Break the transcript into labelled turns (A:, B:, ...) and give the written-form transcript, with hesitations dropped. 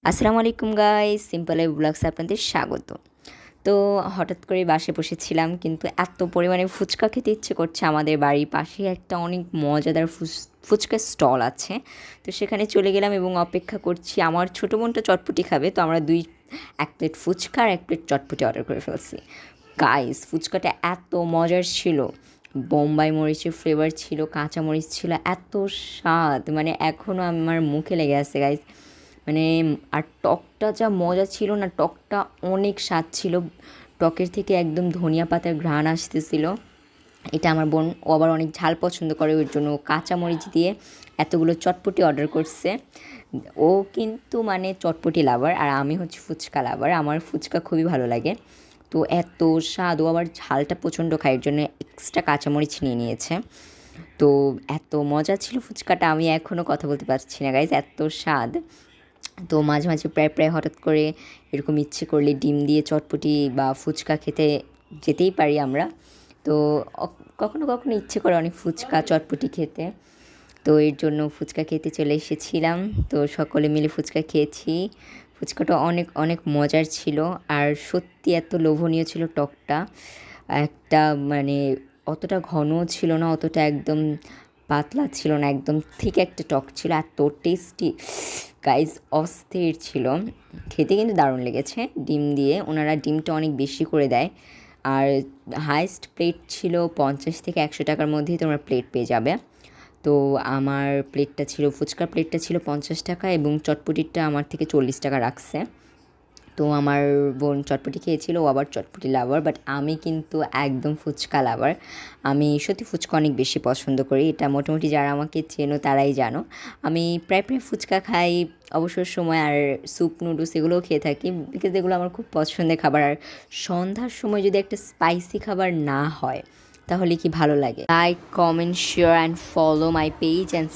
A: আসসালামু আলাইকুম guys, simple life ব্লগসে আপনাদের স্বাগত। তো হঠাৎ করে বাসায় বসেছিলাম, কিন্তু এত পরিমাণে ফুচকা খেতে ইচ্ছে করছে। আমাদের বাড়ির পাশেই একটা অনেক মজাদার ফুচকার স্টল আছে। তো সেখানে চলে গেলাম এবং অপেক্ষা করছি। আমার ছোটো বোনটা চটপটি খাবে, তো আমরা এক প্লেট ফুচকা আর এক প্লেট চটপটি অর্ডার করে ফেলছি। গাইস, ফুচকাটা এত মজার ছিল, বোম্বাই মরিচের ফ্লেভার ছিল, কাঁচা মরিচ ছিল, এত স্বাদ, মানে এখনও আমার মুখে লেগে আছে গাইস। মানে আর টকটা যা মজা ছিল না, টকটা অনেক স্বাদ ছিল। টকের থেকে একদম ধনিয়া পাতার ঘ্রাণ আসতেছিল। এটা আমার বোন, ও আবার অনেক ঝাল পছন্দ করে, ওর জন্য কাঁচামরিচ দিয়ে এতগুলো চটপটি অর্ডার করছে। ও কিন্তু মানে চটপটি লাভার, আর আমি হচ্ছে ফুচকা লাভার। আমার ফুচকা খুবই ভালো লাগে। তো এত স্বাদ, ও আবার ঝালটা প্রচণ্ড খায়, এর জন্য এক্সট্রা কাঁচামরিচ নিয়ে নিয়েছে। তো এত মজা ছিল ফুচকাটা, আমি এখনও কথা বলতে পারছি না গাইজ, এত স্বাদ। তো মাঝে মাঝে প্রায় হঠাৎ করে এরকম ইচ্ছে করলে ডিম দিয়ে চটপটি বা ফুচকা খেতে যেতেই পারি আমরা। তো কখনো কখনো ইচ্ছে করে অনেক ফুচকা চটপটি খেতে। তো এর জন্য ফুচকা খেতে চলে এসেছিলাম। তো সকলে মিলে ফুচকা খেয়েছি। ফুচকাটা অনেক অনেক মজার ছিল, আর সত্যি এত লোভনীয় ছিল টকটা। একটা মানে অতটা ঘনও ছিল না, অতটা একদম পাতলা ছিল না, একদম ঠিক একটা টক ছিল, এত টেস্টি গাইজ, অস্থির ছিল। খেতে কিন্তু দারুণ লেগেছে। ডিম দিয়ে ওনারা ডিমটা অনেক বেশি করে দেয়। আর হাইস্ট প্লেট ছিল 50 থেকে 100 টাকার মধ্যেই তোমরা প্লেট পেয়ে যাবে। তো আমার প্লেটটা ছিল, ফুচকার প্লেটটা ছিল 50 টাকা, এবং চটপটিটা আমার থেকে 40 টাকা রাখছে। তো আমার বোন চটপটি খেয়েছিল, ও আবার চটপটি লাভার, বাট আমি কিন্তু একদম ফুচকা লাভার। আমি সত্যি ফুচকা অনেক বেশি পছন্দ করি, এটা মোটামুটি যারা আমাকে চেনো তারাই জানো। আমি প্রায় ফুচকা খাই অবসর সময়, আর স্যুপ নুডলস এগুলোও খেয়ে থাকি, বিকজ এগুলো আমার খুব পছন্দের খাবার। আর সন্ধ্যার সময় যদি একটা স্পাইসি খাবার না হয় তাহলে কি ভালো লাগে। Like, comment, share and follow my page and